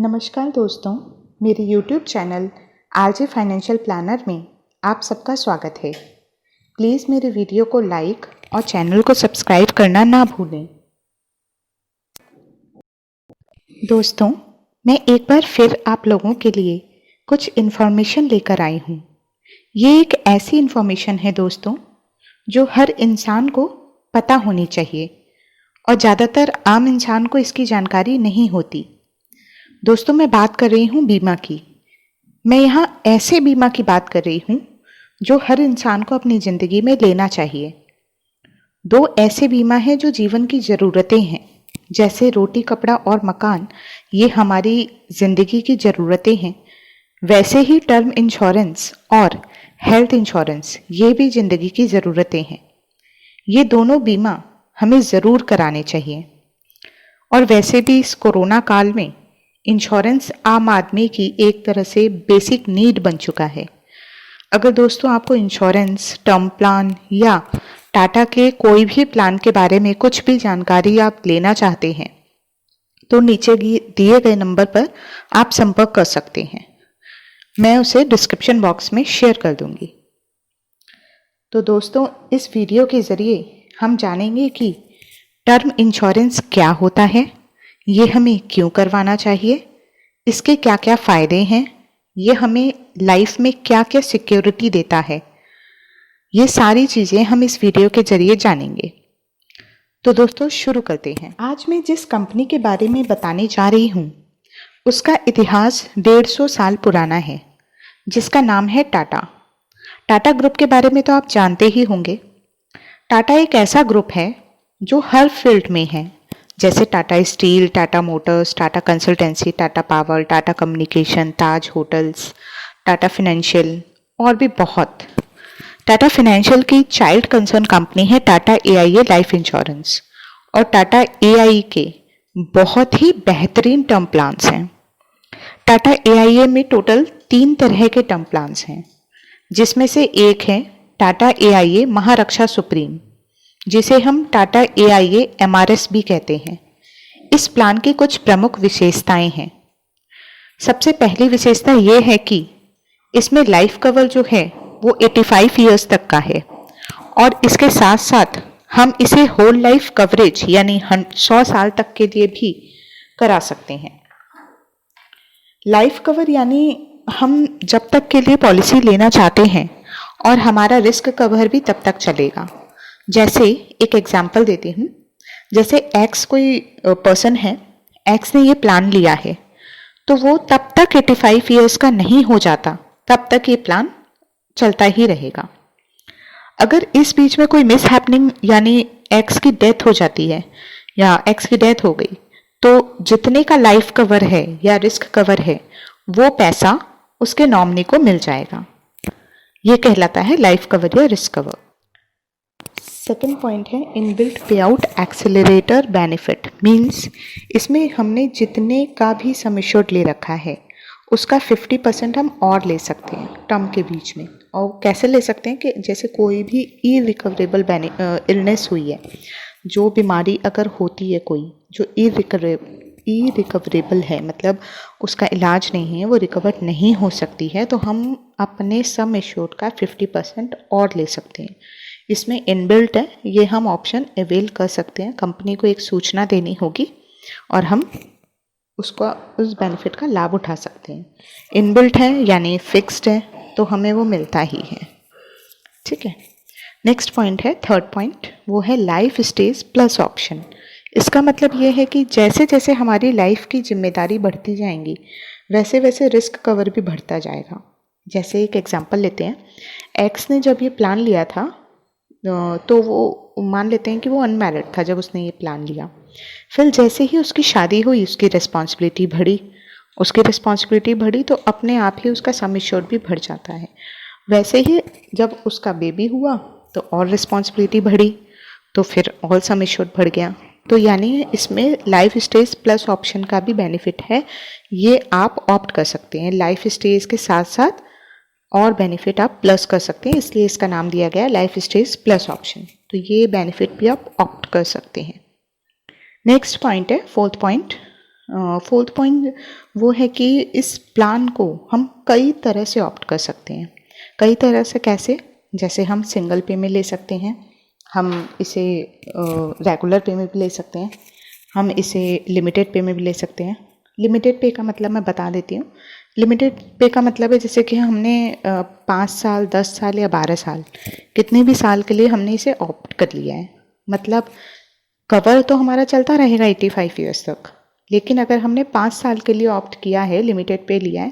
नमस्कार दोस्तों, मेरे YouTube channel RJ financial planner में आप सबका स्वागत है। प्लीज़ मेरे वीडियो को लाइक और चैनल को सब्सक्राइब करना ना भूलें। दोस्तों, मैं एक बार फिर आप लोगों के लिए कुछ इन्फॉर्मेशन लेकर आई हूँ। ये एक ऐसी इन्फॉर्मेशन है दोस्तों जो हर इंसान को पता होनी चाहिए और ज़्यादातर आम इंसान को इसकी जानकारी नहीं होती। दोस्तों, मैं बात कर रही हूँ बीमा की। मैं यहाँ ऐसे बीमा की बात कर रही हूँ जो हर इंसान को अपनी ज़िंदगी में लेना चाहिए। दो ऐसे बीमा हैं जो जीवन की ज़रूरतें हैं, जैसे रोटी, कपड़ा और मकान, ये हमारी ज़िंदगी की ज़रूरतें हैं। वैसे ही टर्म इंश्योरेंस और हेल्थ इंश्योरेंस, ये भी ज़िंदगी की ज़रूरतें हैं। ये दोनों बीमा हमें ज़रूर कराने चाहिए। और वैसे भी इस कोरोना काल में इंश्योरेंस आम आदमी की एक तरह से बेसिक नीड बन चुका है। अगर दोस्तों आपको इंश्योरेंस, टर्म प्लान या टाटा के कोई भी प्लान के बारे में कुछ भी जानकारी आप लेना चाहते हैं तो नीचे दिए गए नंबर पर आप संपर्क कर सकते हैं। मैं उसे डिस्क्रिप्शन बॉक्स में शेयर कर दूंगी। तो दोस्तों, इस वीडियो के ज़रिए हम जानेंगे कि टर्म इंश्योरेंस क्या होता है, ये हमें क्यों करवाना चाहिए, इसके क्या क्या फ़ायदे हैं, ये हमें लाइफ में क्या क्या सिक्योरिटी देता है, ये सारी चीज़ें हम इस वीडियो के ज़रिए जानेंगे। तो दोस्तों, शुरू करते हैं। आज मैं जिस कंपनी के बारे में बताने जा रही हूँ उसका इतिहास 150 साल पुराना है, जिसका नाम है टाटा। टाटा ग्रुप के बारे में तो आप जानते ही होंगे। टाटा एक ऐसा ग्रुप है जो हर फील्ड में है, जैसे Tata steel, Tata motors, Tata consultancy, Tata power, Tata communication, Taj hotels, Tata financial और भी बहुत। टाटा फाइनेंशियल की चाइल्ड कंसर्न कंपनी है टाटा AIA लाइफ इंश्योरेंस, और टाटा AIA के बहुत ही बेहतरीन टर्म प्लान्स हैं। टाटा AIA में टोटल 3 तरह के टर्म प्लान्स हैं, जिसमें से एक है टाटा AIA महारक्षा सुप्रीम, जिसे हम टाटा AIA MRS भी कहते हैं। इस प्लान की कुछ प्रमुख विशेषताएं हैं। सबसे पहली विशेषता यह है कि इसमें लाइफ कवर जो है वो 85 ईयर्स तक का है, और इसके साथ साथ हम इसे होल लाइफ कवरेज यानी 100 साल तक के लिए भी करा सकते हैं। लाइफ कवर यानी हम जब तक के लिए पॉलिसी लेना चाहते हैं, और हमारा रिस्क कवर भी तब तक चलेगा। जैसे एक एग्जाम्पल देती हूँ। जैसे एक्स कोई पर्सन है, एक्स ने ये प्लान लिया है, तो वो तब तक 85 ईयर्स का नहीं हो जाता, तब तक ये प्लान चलता ही रहेगा। अगर इस बीच में कोई मिस हैपनिंग यानी एक्स की डेथ हो जाती है या एक्स की डेथ हो गई, तो जितने का लाइफ कवर है या रिस्क कवर है वो पैसा उसके नॉमिनी को मिल जाएगा। ये कहलाता है लाइफ कवर या रिस्क कवर। सेकेंड पॉइंट है इनबिल्ट पे आउट एक्सेलरेटर बेनिफिट। मीन्स इसमें हमने जितने का भी सम एश्योर्ड ले रखा है उसका 50% हम और ले सकते हैं टर्म के बीच में। और कैसे ले सकते हैं कि जैसे कोई भी इरिकवरेबल इलनेस हुई है, जो बीमारी अगर होती है कोई जो इरिकवरेबल है, मतलब उसका इलाज नहीं है, वो रिकवर नहीं हो सकती है, तो हम अपने सम एश्योर्ड का 50% और ले सकते हैं। इसमें इनबिल्ट है, ये हम ऑप्शन अवेल कर सकते हैं। कंपनी को एक सूचना देनी होगी और हम उस बेनिफिट का लाभ उठा सकते हैं। इनबिल्ट है यानी फिक्स्ड है, तो हमें वो मिलता ही है। ठीक है। नेक्स्ट पॉइंट है, थर्ड पॉइंट, वो है लाइफ स्टेज प्लस ऑप्शन। इसका मतलब ये है कि जैसे जैसे हमारी लाइफ की जिम्मेदारी बढ़ती जाएंगी, वैसे वैसे रिस्क कवर भी बढ़ता जाएगा। जैसे एक एग्जांपल लेते हैं। एक्स ने जब ये प्लान लिया था, तो वो मान लेते हैं कि वो अनमैरिड था जब उसने ये प्लान लिया। फिर जैसे ही उसकी शादी हुई, उसकी रिस्पॉन्सिबिलिटी बढ़ी, तो अपने आप ही उसका सम एश्योर्ड भी बढ़ जाता है। वैसे ही जब उसका बेबी हुआ तो और रिस्पॉन्सिबिलिटी बढ़ी, तो फिर और सम एश्योर्ड बढ़ गया। तो यानी इसमें लाइफ स्टेज प्लस ऑप्शन का भी बेनिफिट है, ये आप ऑप्ट कर सकते हैं। लाइफ स्टेज के साथ साथ और बेनिफिट आप प्लस कर सकते हैं, इसलिए इसका नाम दिया गया है लाइफ स्टेज प्लस ऑप्शन। तो ये बेनिफिट भी आप ऑप्ट कर सकते हैं। नेक्स्ट पॉइंट है, फोर्थ पॉइंट, फोर्थ पॉइंट वो है कि इस प्लान को हम कई तरह से ऑप्ट कर सकते हैं। कई तरह से कैसे? जैसे हम सिंगल पे में ले सकते हैं, हम इसे रेगुलर पे में भी ले सकते हैं, हम इसे लिमिटेड पे में भी ले सकते हैं। लिमिटेड पे का मतलब मैं बता देती हूँ। लिमिटेड पे का मतलब है जैसे कि हमने 5 साल, 10 साल या 12 साल, कितने भी साल के लिए हमने इसे ऑप्ट कर लिया है। मतलब कवर तो हमारा चलता रहेगा 85 ईयर्स तक, लेकिन अगर हमने 5 साल के लिए ऑप्ट किया है, लिमिटेड पे लिया है,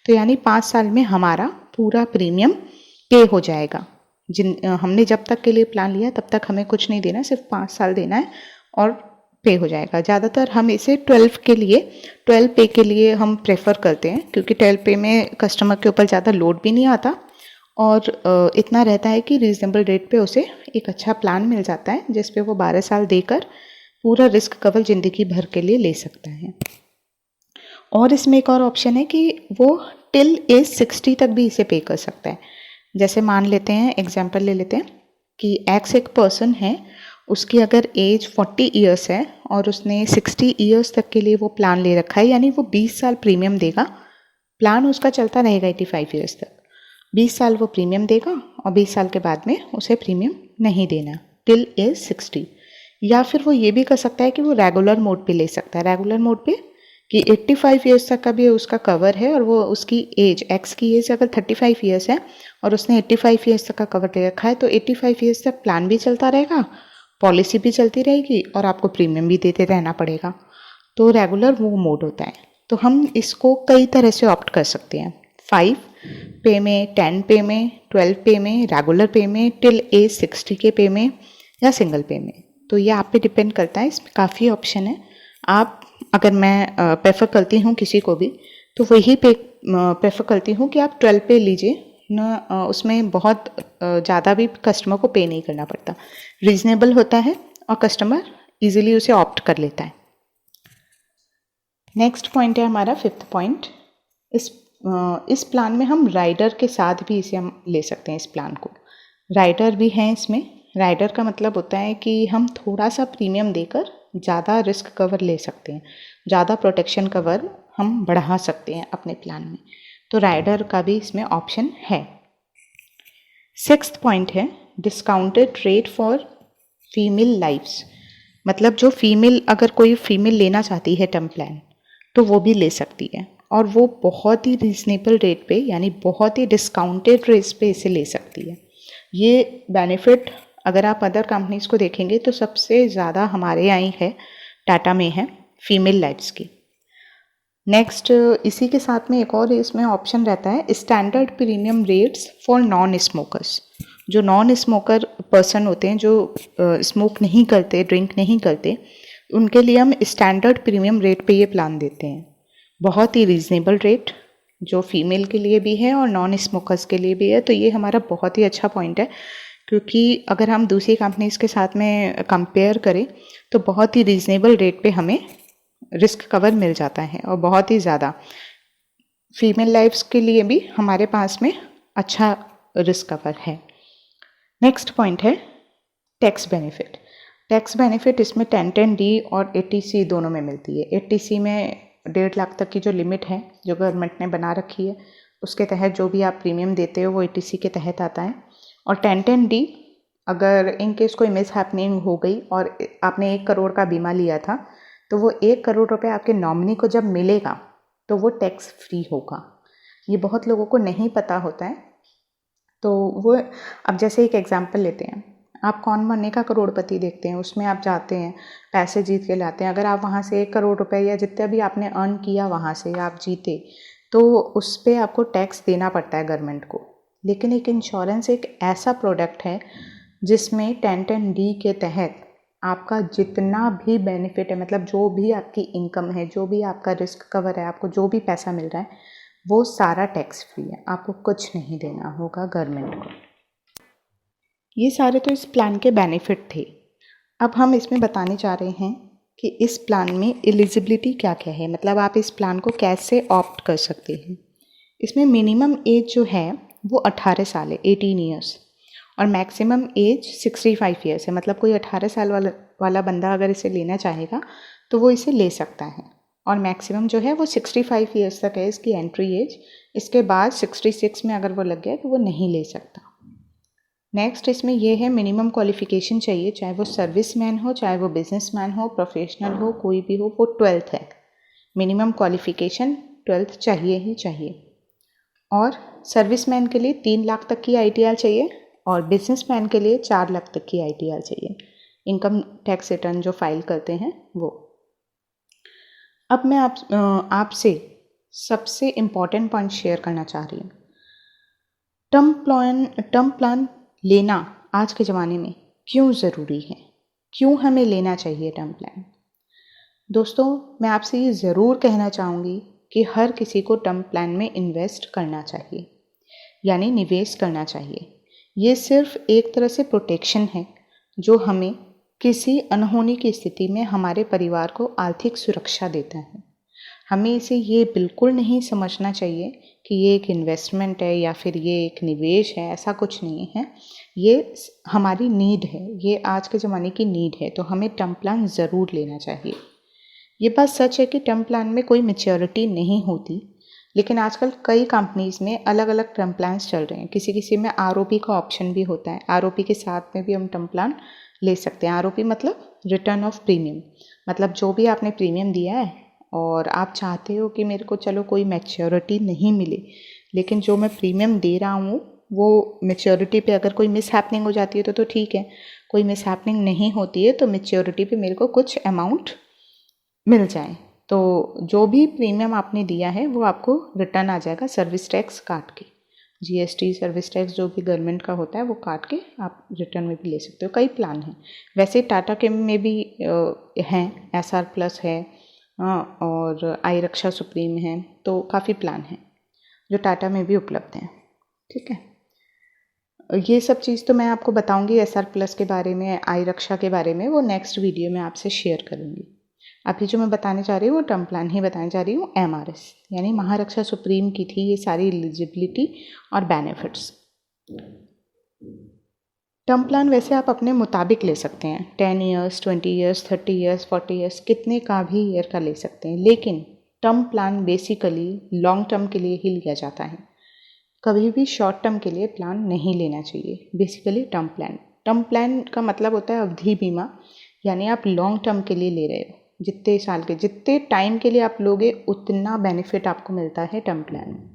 तो यानी 5 साल में हमारा पूरा प्रीमियम पे हो जाएगा। हमने जब तक के लिए प्लान लिया तब तक हमें कुछ नहीं देना, सिर्फ 5 साल देना है और पे हो जाएगा। ज़्यादातर हम इसे 12 पे के लिए हम प्रेफर करते हैं, क्योंकि 12 पे में कस्टमर के ऊपर ज़्यादा लोड भी नहीं आता और इतना रहता है कि रीज़नेबल रेट पे उसे एक अच्छा प्लान मिल जाता है जिस पे वो 12 साल देकर पूरा रिस्क कवर ज़िंदगी भर के लिए ले सकता है। और इसमें एक और ऑप्शन है कि वो टिल एज 60 तक भी इसे पे कर सकता है। जैसे मान लेते हैं, एग्जाम्पल ले लेते हैं कि एक्स एक पर्सन है, उसकी अगर एज 40 ईयर्स है और उसने 60 ईयर्स तक के लिए वो प्लान ले रखा है, यानी वो 20 साल प्रीमियम देगा। प्लान उसका चलता रहेगा 85 ईयर्स तक, 20 साल वो प्रीमियम देगा और 20 साल के बाद में उसे प्रीमियम नहीं देना टिल एज 60। या फिर वो ये भी कर सकता है कि वो रेगुलर मोड पे ले सकता है। रेगुलर मोड पे कि 85 ईयर्स तक का भी उसका कवर है और वो उसकी एज, एक्स की एज अगर 35 ईयर्स है और उसने 85 ईयर्स तक का कवर ले रखा है, तो 85 ईयर्स तक प्लान भी चलता रहेगा, पॉलिसी भी चलती रहेगी और आपको प्रीमियम भी देते रहना पड़ेगा। तो रेगुलर वो मोड होता है। तो हम इसको कई तरह से ऑप्ट कर सकते हैं, 5 पे में, 10 पे में, 12 पे में, रेगुलर पे में, टिल एज 60 के पे में या सिंगल पे में। तो ये आप पे डिपेंड करता है, इसमें काफ़ी ऑप्शन है। आप, अगर मैं प्रेफर करती हूँ किसी को भी, तो वही पे प्रेफर करती हूँ कि आप 12 पे लीजिए ना, उसमें बहुत ज़्यादा भी कस्टमर को पे नहीं करना पड़ता, रीज़नेबल होता है और कस्टमर इजीली उसे ऑप्ट कर लेता है। नेक्स्ट पॉइंट है हमारा 5th पॉइंट। इस प्लान में हम राइडर के साथ भी इसे हम ले सकते हैं। इस प्लान को राइडर भी हैं इसमें। राइडर का मतलब होता है कि हम थोड़ा सा प्रीमियम देकर ज़्यादा रिस्क कवर ले सकते हैं, ज़्यादा प्रोटेक्शन कवर हम बढ़ा सकते हैं अपने प्लान में। तो राइडर का भी इसमें ऑप्शन है। 6th पॉइंट है discounted rate for female lives. मतलब जो फीमेल, अगर कोई फीमेल लेना चाहती है टर्म प्लान, तो वो भी ले सकती है और वो बहुत ही रीजनेबल रेट पे, यानी बहुत ही डिस्काउंटेड रेट पे इसे ले सकती है। ये बेनिफिट अगर आप अदर कंपनीज को देखेंगे तो सबसे ज़्यादा हमारे यहाँ है, टाटा में है, फीमेल लाइफ्स की। नेक्स्ट, इसी के साथ में एक और इसमें ऑप्शन रहता है standard premium rates for non smokers. जो नॉन स्मोकर पर्सन होते हैं, जो स्मोक नहीं करते, ड्रिंक नहीं करते, उनके लिए हम स्टैंडर्ड प्रीमियम रेट पे ये प्लान देते हैं। बहुत ही रीज़नेबल रेट, जो फीमेल के लिए भी है और नॉन स्मोकर्स के लिए भी है। तो ये हमारा बहुत ही अच्छा पॉइंट है, क्योंकि अगर हम दूसरी कंपनीज़ के साथ में कंपेयर करें तो बहुत ही रीज़नेबल रेट पे हमें रिस्क कवर मिल जाता है और बहुत ही ज़्यादा फीमेल लाइफ्स के लिए भी हमारे पास में अच्छा रिस्क कवर है। नेक्स्ट पॉइंट है टैक्स बेनिफिट। टैक्स बेनिफिट इसमें 1010D और 80C दोनों में मिलती है। 80C में 1.5 लाख तक की जो लिमिट है, जो गवर्नमेंट ने बना रखी है, उसके तहत जो भी आप प्रीमियम देते हो वो 80C के तहत आता है। और 1010D, अगर इन केस कोई मिस हैपनिंग हो गई और आपने 1 करोड़ का बीमा लिया था, तो वो 1 करोड़ रुपए आपके नॉमिनी को जब मिलेगा तो वो टैक्स फ्री होगा। ये बहुत लोगों को नहीं पता होता है। तो वो, अब जैसे एक एग्जांपल लेते हैं, आप कौन बनने का करोड़पति देखते हैं, उसमें आप जाते हैं, पैसे जीत के लाते हैं। अगर आप वहाँ से 1 करोड़ रुपए या जितना भी आपने अर्न किया वहाँ से आप जीते, तो उस पर आपको टैक्स देना पड़ता है गवर्नमेंट को। लेकिन एक इंश्योरेंस एक ऐसा प्रोडक्ट है जिसमें 1010D के तहत आपका जितना भी बेनिफिट है, मतलब जो भी आपकी इनकम है, जो भी आपका रिस्क कवर है, आपको जो भी पैसा मिल रहा है, वो सारा टैक्स फ्री है। आपको कुछ नहीं देना होगा गवर्नमेंट को। ये सारे तो इस प्लान के बेनिफिट थे। अब हम इसमें बताने जा रहे हैं कि इस प्लान में एलिजिबिलिटी क्या क्या है, मतलब आप इस प्लान को कैसे ऑप्ट कर सकते हैं। इसमें मिनिमम एज जो है वो 18 साल है, 18 ईयर्स, और मैक्सिमम एज 65 ईयर्स है। मतलब कोई 18 साल वाला बंदा अगर इसे लेना चाहेगा तो वो इसे ले सकता है। और मैक्सिमम जो है वो 65 ईयर्स तक है इसकी एंट्री एज। इसके बाद 66 में अगर वो लग गया तो वो नहीं ले सकता। नेक्स्ट इसमें ये है मिनिमम क्वालिफ़िकेशन चाहिए, चाहे वो सर्विसमैन हो, चाहे वो बिजनेसमैन हो, प्रोफेशनल हो, कोई भी हो, वो 12th है। मिनिमम क्वालिफ़िकेशन 12th चाहिए ही चाहिए। और सर्विसमैन के लिए 3 लाख तक की ITR चाहिए और बिजनेसमैन के लिए 4 लाख तक की ITR चाहिए, इनकम टैक्स रिटर्न जो फाइल करते हैं वो। अब मैं आपसे सबसे इम्पॉर्टेंट पॉइंट शेयर करना चाह रही हूँ। टर्म प्लान लेना आज के ज़माने में क्यों ज़रूरी है, क्यों हमें लेना चाहिए टर्म प्लान। दोस्तों, मैं आपसे ये ज़रूर कहना चाहूँगी कि हर किसी को टर्म प्लान में इन्वेस्ट करना चाहिए, यानी निवेश करना चाहिए। ये सिर्फ एक तरह से प्रोटेक्शन है जो हमें किसी अनहोनी की स्थिति में हमारे परिवार को आर्थिक सुरक्षा देता है। हमें इसे ये बिल्कुल नहीं समझना चाहिए कि ये एक इन्वेस्टमेंट है या फिर ये एक निवेश है, ऐसा कुछ नहीं है। ये हमारी नीड है, ये आज के ज़माने की नीड है, तो हमें टर्म प्लान ज़रूर लेना चाहिए। ये बात सच है कि टर्म प्लान में कोई मैच्योरिटी नहीं होती, लेकिन आजकल कई कंपनीज़ में अलग अलग टर्म प्लान्स चल रहे हैं। किसी किसी में ROP का ऑप्शन भी होता है, ROP के साथ में भी हम टर्म प्लान ले सकते हैं। ROP मतलब रिटर्न ऑफ प्रीमियम, मतलब जो भी आपने प्रीमियम दिया है और आप चाहते हो कि मेरे को चलो कोई मैच्योरिटी नहीं मिले, लेकिन जो मैं प्रीमियम दे रहा हूँ वो मैच्योरिटी पे अगर कोई मिस हैपनिंग हो जाती है तो ठीक है, कोई मिस हैपनिंग नहीं होती है तो मैच्योरिटी पे मेरे को कुछ अमाउंट मिल जाए, तो जो भी प्रीमियम आपने दिया है वो आपको रिटर्न आ जाएगा सर्विस टैक्स काट के। GST सर्विस टैक्स जो भी गवर्नमेंट का होता है वो काट के आप रिटर्न में भी ले सकते हो। कई प्लान हैं, वैसे टाटा के में भी हैं, SR+ है और आई रक्षा सुप्रीम है, तो काफ़ी प्लान हैं जो टाटा में भी उपलब्ध हैं। ठीक है, ये सब चीज़ तो मैं आपको बताऊंगी SR+ के बारे में, आई रक्षा के बारे में, वो नेक्स्ट वीडियो में आपसे शेयर करूंगी। अभी जो मैं बताने जा रही हूँ वो टर्म प्लान ही बताने जा रही हूँ। MRS यानी महारक्षा सुप्रीम की थी ये सारी एलिजिबिलिटी और बेनिफिट्स। टर्म प्लान वैसे आप अपने मुताबिक ले सकते हैं, 10 ईयर्स, 20 ईयर्स, 30 ईयर्स, 40 ईयर्स, कितने का भी ईयर का ले सकते हैं, लेकिन term plan basically long term के लिए ही लिया जाता है। कभी भी शॉर्ट टर्म के लिए प्लान नहीं लेना चाहिए। बेसिकली टर्म प्लान का मतलब होता है अवधि बीमा, यानी आप लॉन्ग टर्म के लिए ले रहे हो, जितने साल के, जितने टाइम के लिए आप लोगे उतना बेनिफिट आपको मिलता है टर्म प्लान में।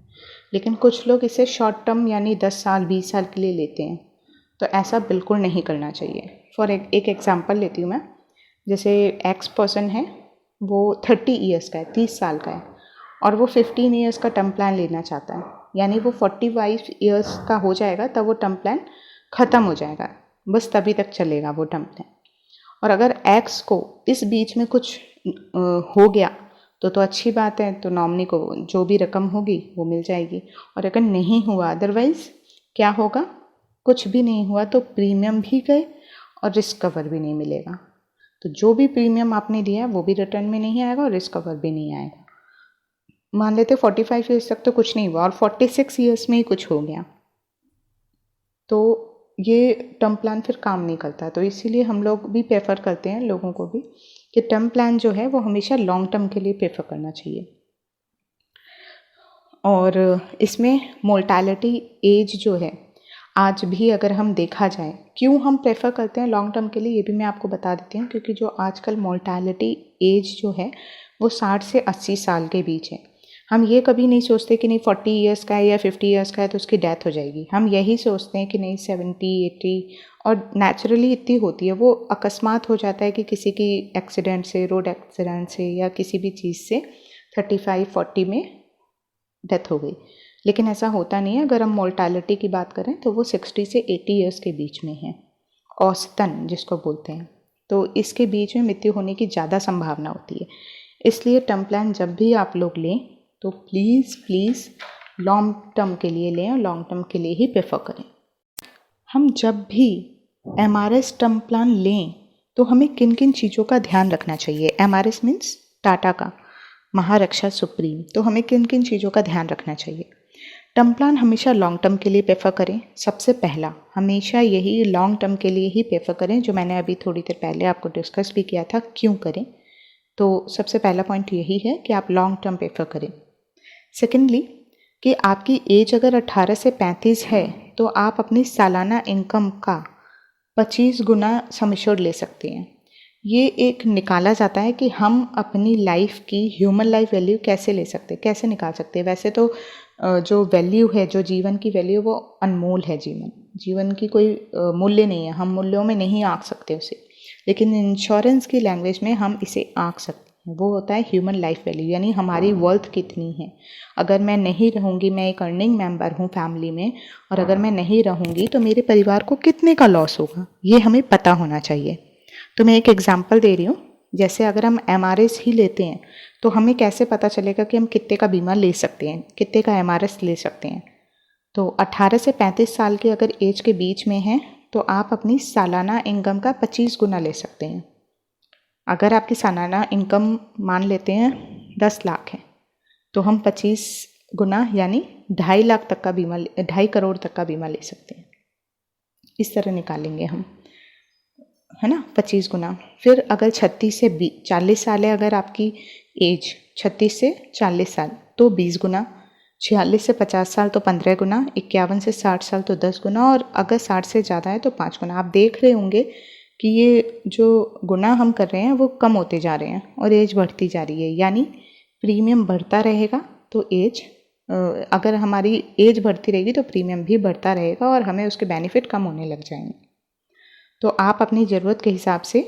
लेकिन कुछ लोग इसे शॉर्ट टर्म यानी 10 साल 20 साल के लिए लेते हैं, तो ऐसा बिल्कुल नहीं करना चाहिए। फॉर एक एग्जांपल लेती हूँ मैं, जैसे X पर्सन है, वो 30 ईयर्स का है, 30 साल का है, और वो 15 ईयर्स का टर्म प्लान लेना चाहता है, यानी वो 45 ईयर्स का हो जाएगा तब वो टर्म प्लान ख़त्म हो जाएगा, बस तभी तक चलेगा वो टर्म प्लान। और अगर X को इस बीच में कुछ हो गया तो अच्छी बात है, तो नॉमिनी को जो भी रकम होगी वो मिल जाएगी। और अगर नहीं हुआ, अदरवाइज़ क्या होगा, कुछ भी नहीं हुआ तो प्रीमियम भी गए और रिस्क कवर भी नहीं मिलेगा। तो जो भी प्रीमियम आपने दिया वो भी रिटर्न में नहीं आएगा और रिस्क कवर भी नहीं आएगा। मान लेते 45 ईयर्स तक तो कुछ नहीं हुआ और 46 ईयर्स में ही कुछ हो गया, तो ये टर्म प्लान फिर काम नहीं करता। तो इसीलिए हम लोग भी प्रेफर करते हैं, लोगों को भी, कि टर्म प्लान जो है वो हमेशा लॉन्ग टर्म के लिए प्रेफर करना चाहिए। और इसमें मोर्टैलिटी एज जो है, आज भी अगर हम देखा जाए, क्यों हम प्रेफर करते हैं लॉन्ग टर्म के लिए, ये भी मैं आपको बता देती हूँ। क्योंकि जो आजकल मोर्टैलिटी एज जो है वो 60 से 80 साल के बीच है। हम ये कभी नहीं सोचते कि नहीं 40 ईयर्स का है या 50 ईयर्स का है तो उसकी डेथ हो जाएगी। हम यही सोचते हैं कि नहीं 70, 80, और नेचुरली इतनी होती है, वो अकस्मात हो जाता है कि किसी की एक्सीडेंट से, रोड एक्सीडेंट से या किसी भी चीज़ से 35, 40 में डेथ हो गई। लेकिन ऐसा होता नहीं है। अगर हम मोर्टैलिटी की बात करें तो वो 60 से 80 ईयर्स के बीच में है, औसतन जिसको बोलते हैं। तो इसके बीच में मृत्यु होने की ज़्यादा संभावना होती है। इसलिए टर्म प्लान जब भी आप लोग लें तो प्लीज़ लॉन्ग टर्म के लिए लें और लॉन्ग टर्म के लिए ही प्रेफर करें। हम जब भी MRS टर्म प्लान लें तो हमें किन किन चीज़ों का ध्यान रखना चाहिए। MRS मीन्स टाटा का महारक्षा सुप्रीम, तो हमें किन किन चीज़ों का ध्यान रखना चाहिए। टर्म प्लान हमेशा लॉन्ग टर्म के लिए प्रेफर करें। सबसे पहला हमेशा यही लॉन्ग टर्म के लिए ही प्रेफर करें, जो मैंने अभी थोड़ी देर पहले आपको डिस्कस भी किया था क्यों करें। तो सबसे पहला पॉइंट यही है कि आप लॉन्ग टर्म प्रेफर करें। सेकेंडली, कि आपकी एज अगर 18 से 35 है तो आप अपनी सालाना इनकम का 25 गुना सम एश्योर्ड ले सकते हैं। ये एक निकाला जाता है कि हम अपनी लाइफ की ह्यूमन लाइफ वैल्यू कैसे ले सकते हैं, कैसे निकाल सकते हैं। वैसे तो जो वैल्यू है, जो जीवन की वैल्यू, वो अनमोल है। जीवन की कोई मूल्य नहीं है, हम मूल्यों में नहीं आंक सकते उसे, लेकिन इंश्योरेंस की लैंग्वेज में हम इसे आंक सकते हैं। वो होता है ह्यूमन लाइफ वैल्यू, यानी हमारी वर्थ कितनी है। अगर मैं नहीं रहूँगी, मैं एक अर्निंग मेंबर हूँ फैमिली में, और अगर मैं नहीं रहूँगी तो मेरे परिवार को कितने का लॉस होगा, ये हमें पता होना चाहिए। तो मैं एक एग्जांपल दे रही हूँ। जैसे अगर हम MRS ही लेते हैं तो हमें कैसे पता चलेगा कि हम कितने का बीमा ले सकते हैं, कितने का MRS ले सकते हैं। तो 18 से 35 साल के अगर एज के बीच में हैं तो आप अपनी सालाना इनकम का 25 गुना ले सकते हैं। अगर आपकी सालाना इनकम मान लेते हैं 10 लाख है तो हम 25 गुना यानी 2.5 लाख तक का बीमा, 2.5 करोड़ तक का बीमा ले सकते हैं। इस तरह निकालेंगे हम, है ना, 25 गुना। फिर अगर 36 से 40 साल है अगर आपकी एज, 36 से 40 साल तो 20 गुना, 46 से 50 साल तो 15 गुना, 51 से 60 साल तो 10 गुना, और अगर 60 से ज़्यादा है तो 5 गुना। आप देख रहे होंगे कि ये जो गुना हम कर रहे हैं वो कम होते जा रहे हैं और एज बढ़ती जा रही है, यानी प्रीमियम बढ़ता रहेगा तो एज, अगर हमारी एज बढ़ती रहेगी तो प्रीमियम भी बढ़ता रहेगा और हमें उसके बेनिफिट कम होने लग जाएंगे। तो आप अपनी ज़रूरत के हिसाब से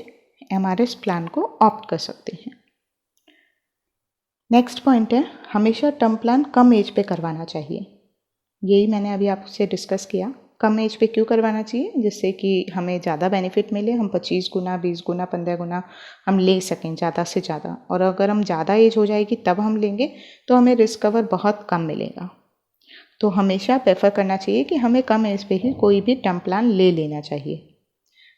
MRS प्लान को ऑप्ट कर सकते हैं। नेक्स्ट पॉइंट है, हमेशा टर्म प्लान कम एज पे करवाना चाहिए। यही मैंने अभी आपसे डिस्कस किया। कम एज पे क्यों करवाना चाहिए, जिससे कि हमें ज़्यादा बेनिफिट मिले, हम 25 गुना, 20 गुना, 15 गुना हम ले सकें ज़्यादा से ज़्यादा। और अगर हम ज़्यादा एज हो जाएगी तब हम लेंगे तो हमें रिस्क कवर बहुत कम मिलेगा। तो हमेशा प्रेफर करना चाहिए कि हमें कम एज पे ही कोई भी टर्म प्लान ले लेना चाहिए।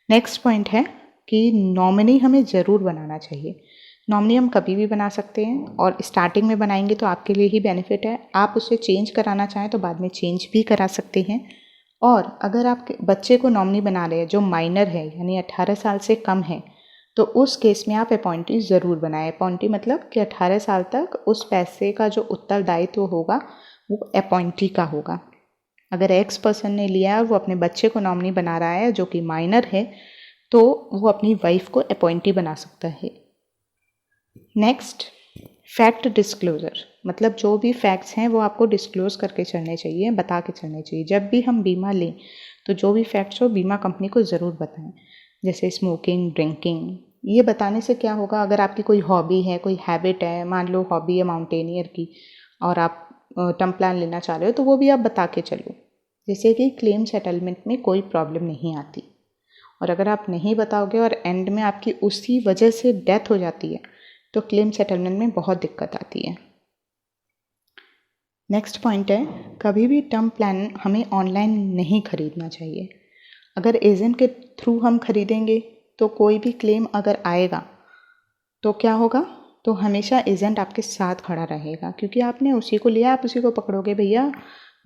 नेक्स्ट पॉइंट है कि नॉमिनी हमें ज़रूर बनाना चाहिए। नॉमिनी हम कभी भी बना सकते हैं और स्टार्टिंग में बनाएंगे तो आपके लिए ही बेनिफिट है। आप उसे चेंज कराना चाहें तो बाद में चेंज भी करा सकते हैं। और अगर आप बच्चे को नॉमिनी बना रहे हैं जो माइनर है, यानी 18 साल से कम है, तो उस केस में आप अपॉइंटी ज़रूर बनाएं। अपॉइंटी मतलब कि 18 साल तक उस पैसे का जो उत्तरदायित्व होगा वो अपॉइंटी का होगा। अगर एक्स पर्सन ने लिया है और वो अपने बच्चे को नॉमिनी बना रहा है जो कि माइनर है, तो वो अपनी वाइफ को अपॉइंटी बना सकता है। नेक्स्ट, फैक्ट डिस्क्लोजर, मतलब जो भी फैक्ट्स हैं वो आपको डिस्क्लोज करके चलने चाहिए, बता के चलने चाहिए। जब भी हम बीमा लें तो जो भी फैक्ट्स हो बीमा कंपनी को ज़रूर बताएं। जैसे स्मोकिंग, ड्रिंकिंग, ये बताने से क्या होगा, अगर आपकी कोई हॉबी है, कोई हैबिट है, मान लो हॉबी है माउंटेनियर की और आप टर्म प्लान लेना चाह रहे हो तो वो भी आप बता के चलो, जैसे कि क्लेम सेटलमेंट में कोई प्रॉब्लम नहीं आती। और अगर आप नहीं बताओगे और एंड में आपकी उसी वजह से डेथ हो जाती है तो क्लेम सेटलमेंट में बहुत दिक्कत आती है। नेक्स्ट पॉइंट है, कभी भी टर्म प्लान हमें ऑनलाइन नहीं खरीदना चाहिए। अगर एजेंट के थ्रू हम खरीदेंगे तो कोई भी क्लेम अगर आएगा तो क्या होगा, तो हमेशा एजेंट आपके साथ खड़ा रहेगा, क्योंकि आपने उसी को लिया, आप उसी को पकड़ोगे, भैया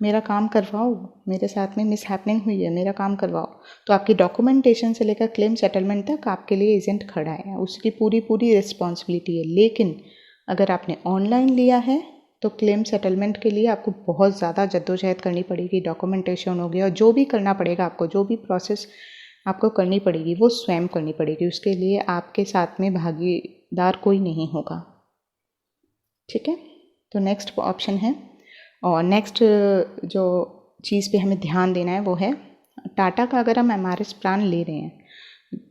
मेरा काम करवाओ, मेरे साथ में मिस हैपनिंग हुई है, मेरा काम करवाओ। तो आपकी डॉक्यूमेंटेशन से लेकर क्लेम सेटलमेंट तक आपके लिए एजेंट खड़ा है, उसकी पूरी पूरी रिस्पॉन्सिबिलिटी है। लेकिन अगर आपने ऑनलाइन लिया है तो क्लेम सेटलमेंट के लिए आपको बहुत ज़्यादा जद्दोजहद करनी पड़ेगी, डॉक्यूमेंटेशन हो गया, और जो भी करना पड़ेगा आपको, जो भी प्रोसेस आपको करनी पड़ेगी वो स्वयं करनी पड़ेगी। उसके लिए आपके साथ में भागीदार कोई नहीं होगा। ठीक है, तो नेक्स्ट ऑप्शन है, और नेक्स्ट जो चीज़ पे हमें ध्यान देना है वो है टाटा का। अगर हम MRS प्लान ले रहे हैं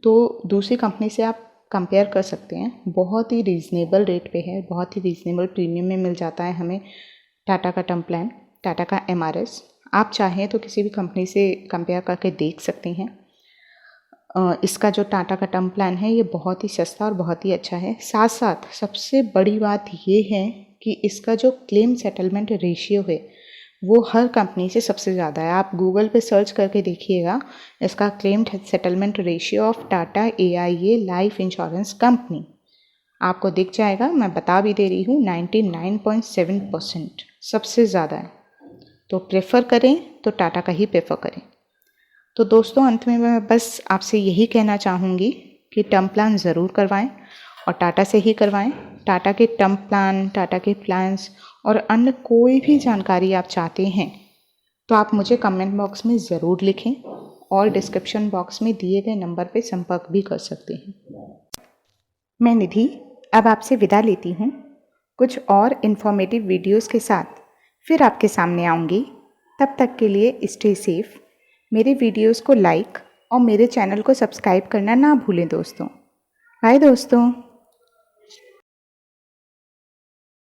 तो दूसरी कंपनी से आप कंपेयर कर सकते हैं, बहुत ही रीज़नेबल रेट पे है, बहुत ही रीज़नेबल प्रीमियम में मिल जाता है हमें टाटा का टर्म प्लान, टाटा का MRS। आप चाहें तो किसी भी कंपनी से कंपेयर करके देख सकते हैं। इसका जो टाटा का टर्म प्लान है ये बहुत ही सस्ता और बहुत ही अच्छा है। साथ साथ सबसे बड़ी बात ये है कि इसका जो क्लेम सेटलमेंट रेशियो है वो हर कंपनी से सबसे ज़्यादा है। आप गूगल पे सर्च करके देखिएगा इसका claim settlement ratio of Tata AIA life insurance company, आपको दिख जाएगा। मैं बता भी दे रही हूँ, 99.7% सबसे ज़्यादा है। तो प्रेफर करें तो टाटा का ही प्रेफर करें। तो दोस्तों, अंत में मैं बस आपसे यही कहना चाहूँगी कि टर्म प्लान ज़रूर करवाएं और टाटा से ही करवाएं। टाटा के टर्म प्लान, टाटा के प्लान्स और अन्य कोई भी जानकारी आप चाहते हैं तो आप मुझे कमेंट बॉक्स में ज़रूर लिखें और डिस्क्रिप्शन बॉक्स में दिए गए नंबर पर संपर्क भी कर सकते हैं। मैं निधि अब आपसे विदा लेती हूँ। कुछ और इन्फॉर्मेटिव वीडियोस के साथ फिर आपके सामने आऊँगी। तब तक के लिए स्टे सेफ। मेरे वीडियोस को लाइक और मेरे चैनल को सब्सक्राइब करना ना भूलें दोस्तों। बाय दोस्तों।